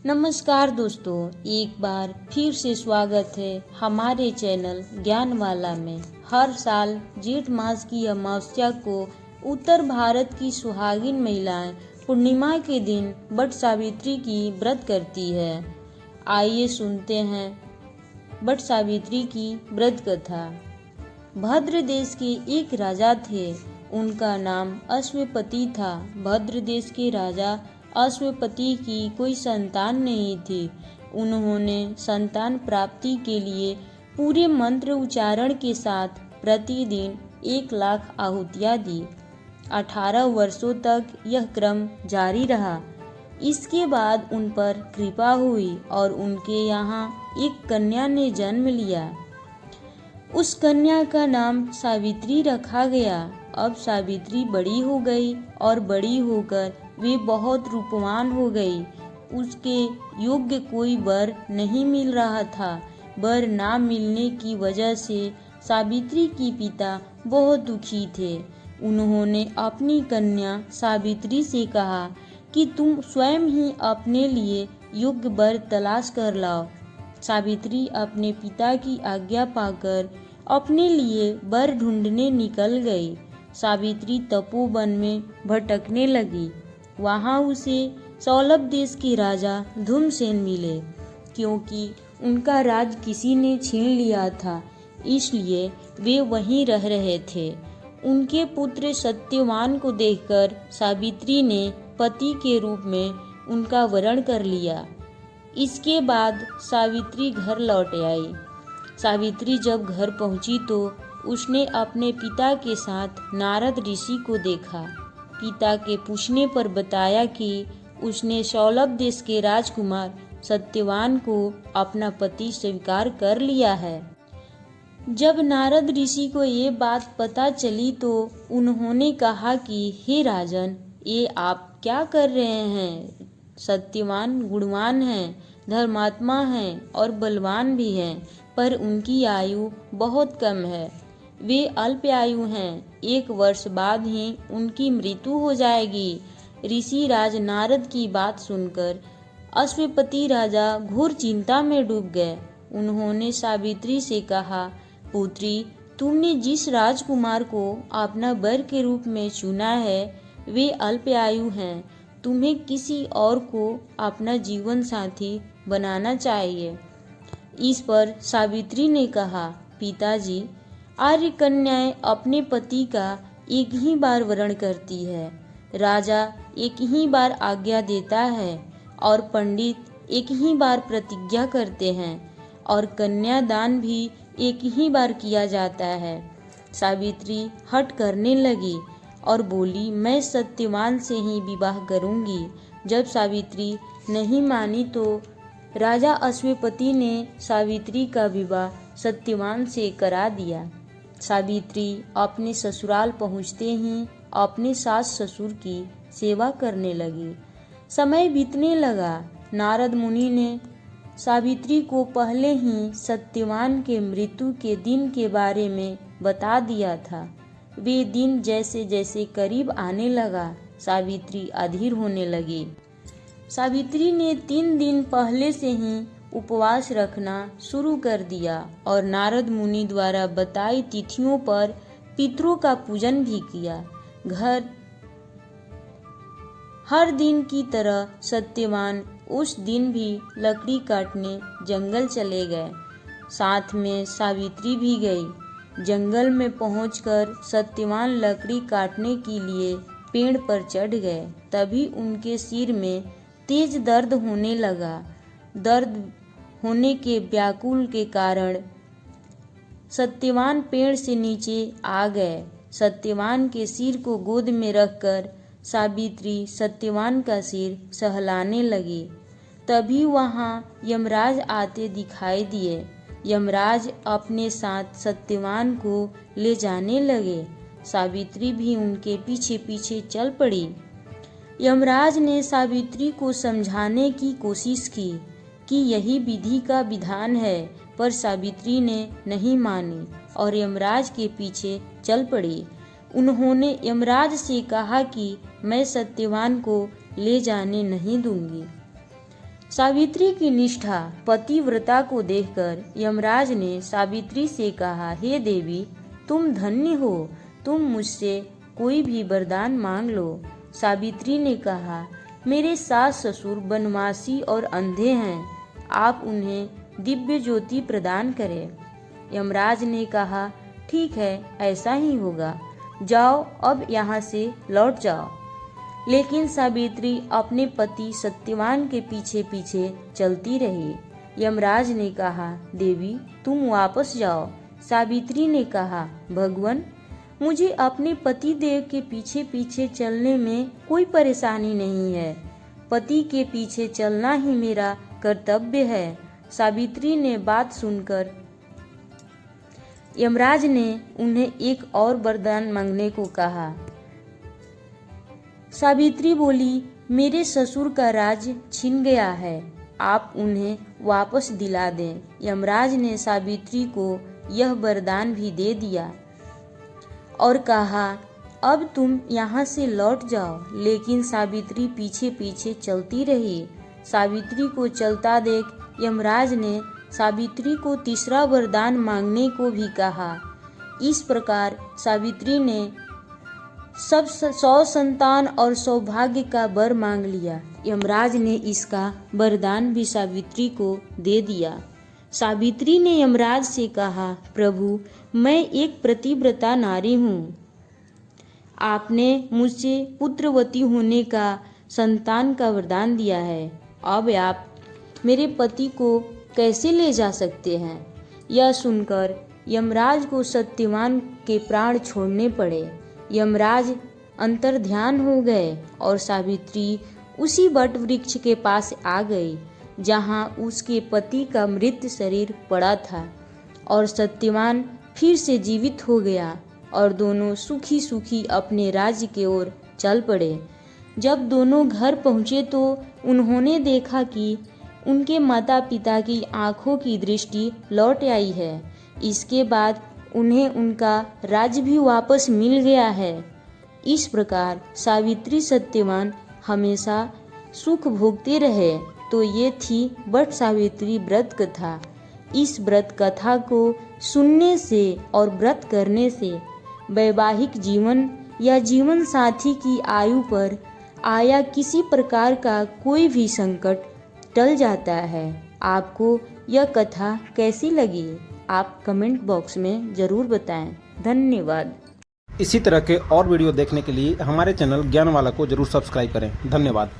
नमस्कार दोस्तों, एक बार फिर से स्वागत है हमारे चैनल ज्ञानवाला में। हर साल जेठ मास की अमावस्या को उत्तर भारत की सुहागिन महिलाएं पूर्णिमा के दिन वट सावित्री की व्रत करती है। आइए सुनते हैं वट सावित्री की व्रत कथा। भद्र देश के एक राजा थे, उनका नाम अश्वपति था। भद्र देश के राजा अश्वपति की कोई संतान नहीं थी। उन्होंने संतान प्राप्ति के लिए पूरे मंत्र उच्चारण के साथ प्रतिदिन 1,00,000 आहुतियाँ दी। 18 वर्षों तक यह क्रम जारी रहा। इसके बाद उन पर कृपा हुई और उनके यहाँ एक कन्या ने जन्म लिया। उस कन्या का नाम सावित्री रखा गया। अब सावित्री बड़ी हो गई और बड़ी होकर वे बहुत रूपवान हो गई। उसके योग्य कोई वर नहीं मिल रहा था। वर ना मिलने की वजह से सावित्री के पिता बहुत दुखी थे। उन्होंने अपनी कन्या सावित्री से कहा कि तुम स्वयं ही अपने लिए योग्य वर तलाश कर लाओ। सावित्री अपने पिता की आज्ञा पाकर अपने लिए वर ढूंढने निकल गई। सावित्री तपोवन में भटकने लगी। वहाँ उसे सौलभ देश के राजा धूमसेन मिले। क्योंकि उनका राज किसी ने छीन लिया था, इसलिए वे वहीं रह रहे थे। उनके पुत्र सत्यवान को देखकर सावित्री ने पति के रूप में उनका वरण कर लिया। इसके बाद सावित्री घर लौट आई। सावित्री जब घर पहुंची तो उसने अपने पिता के साथ नारद ऋषि को देखा। पिता के पूछने पर बताया कि उसने सौलभ देश के राजकुमार सत्यवान को अपना पति स्वीकार कर लिया है। जब नारद ऋषि को ये बात पता चली तो उन्होंने कहा कि हे राजन, ये आप क्या कर रहे हैं? सत्यवान गुणवान हैं, धर्मात्मा हैं और बलवान भी हैं, पर उनकी आयु बहुत कम है। वे अल्प आयु हैं। 1 वर्ष बाद ही उनकी मृत्यु हो जाएगी। ऋषि राज नारद की बात सुनकर अश्वपति राजा घोर चिंता में डूब गए। उन्होंने सावित्री से कहा, पुत्री, तुमने जिस राजकुमार को अपना वर के रूप में चुना है वे अल्प आयु हैं। तुम्हें किसी और को अपना जीवन साथी बनाना चाहिए। इस पर सावित्री ने कहा, पिताजी, आर्य कन्याएं अपने पति का एक ही बार वरण करती है। राजा एक ही बार आज्ञा देता है और पंडित एक ही बार प्रतिज्ञा करते हैं और कन्यादान भी एक ही बार किया जाता है। सावित्री हठ करने लगी और बोली, मैं सत्यवान से ही विवाह करूंगी। जब सावित्री नहीं मानी तो राजा अश्वपति ने सावित्री का विवाह सत्यवान से करा दिया। सावित्री अपने ससुराल पहुँचते ही अपने सास ससुर की सेवा करने लगी। समय बीतने लगा। नारद मुनि ने सावित्री को पहले ही सत्यवान के मृत्यु के दिन के बारे में बता दिया था। वे दिन जैसे जैसे करीब आने लगा, सावित्री अधीर होने लगी। सावित्री ने 3 दिन पहले से ही उपवास रखना शुरू कर दिया और नारद मुनि द्वारा बताई तिथियों पर पितरों का पूजन भी किया। हर दिन की तरह सत्यवान उस दिन भी लकड़ी काटने जंगल चले गए। साथ में सावित्री भी गई। जंगल में पहुंचकर सत्यवान लकड़ी काटने के लिए पेड़ पर चढ़ गए। तभी उनके सिर में तेज दर्द होने लगा। दर्द होने के व्याकुल के कारण सत्यवान पेड़ से नीचे आ गए। सत्यवान के सिर को गोद में रखकर सावित्री सत्यवान का सिर सहलाने लगी। तभी वहाँ यमराज आते दिखाई दिए। यमराज अपने साथ सत्यवान को ले जाने लगे। सावित्री भी उनके पीछे पीछे चल पड़ी। यमराज ने सावित्री को समझाने की कोशिश की कि यही विधि का विधान है, पर सावित्री ने नहीं मानी और यमराज के पीछे चल पड़ी। उन्होंने यमराज से कहा कि मैं सत्यवान को ले जाने नहीं दूंगी। सावित्री की निष्ठा पतिव्रता को देखकर यमराज ने सावित्री से कहा, हे देवी, तुम धन्य हो, तुम मुझसे कोई भी वरदान मांग लो। सावित्री ने कहा, मेरे सास ससुर बनवासी और अंधे हैं, आप उन्हें दिव्य ज्योति प्रदान करें। यमराज ने कहा, ठीक है, ऐसा ही होगा, जाओ अब यहाँ से लौट जाओ। लेकिन सावित्री अपने पति सत्यवान के पीछे पीछे चलती रही। यमराज ने कहा, देवी, तुम वापस जाओ। सावित्री ने कहा, भगवान, मुझे अपने पति देव के पीछे पीछे चलने में कोई परेशानी नहीं है, पति के पीछे चलना ही मेरा कर्तव्य है। सावित्री ने बात सुनकर यमराज ने उन्हें एक और वरदान मांगने को कहा। सावित्री बोली, मेरे ससुर का राज छिन गया है, आप उन्हें वापस दिला दें। यमराज ने सावित्री को यह वरदान भी दे दिया और कहा, अब तुम यहाँ से लौट जाओ। लेकिन सावित्री पीछे पीछे चलती रही। सावित्री को चलता देख यमराज ने सावित्री को तीसरा वरदान मांगने को भी कहा। इस प्रकार सावित्री ने सब 100 संतान और सौभाग्य का वर मांग लिया। यमराज ने इसका वरदान भी सावित्री को दे दिया। सावित्री ने यमराज से कहा, प्रभु, मैं एक पतिव्रता नारी हूँ, आपने मुझसे पुत्रवती होने का, संतान का वरदान दिया है, अब आप मेरे पति को कैसे ले जा सकते हैं। यह सुनकर यमराज को सत्यवान के प्राण छोड़ने पड़े। यमराज अंतर्ध्यान हो गए और सावित्री उसी वट वृक्ष के पास आ गई जहाँ उसके पति का मृत शरीर पड़ा था, और सत्यवान फिर से जीवित हो गया और दोनों सुखी सुखी अपने राज्य की ओर चल पड़े। जब दोनों घर पहुँचे तो उन्होंने देखा कि उनके माता पिता की आंखों की दृष्टि लौट आई है। इसके बाद उन्हें उनका राज्य भी वापस मिल गया है। इस प्रकार सावित्री सत्यवान हमेशा सुख भोगते रहे। तो ये थी वट सावित्री व्रत कथा। इस व्रत कथा को सुनने से और व्रत करने से वैवाहिक जीवन या जीवन साथी की आयु पर आया किसी प्रकार का कोई भी संकट टल जाता है। आपको यह कथा कैसी लगी, आप कमेंट बॉक्स में ज़रूर बताएं। धन्यवाद। इसी तरह के और वीडियो देखने के लिए हमारे चैनल ज्ञान वाला को जरूर सब्सक्राइब करें। धन्यवाद।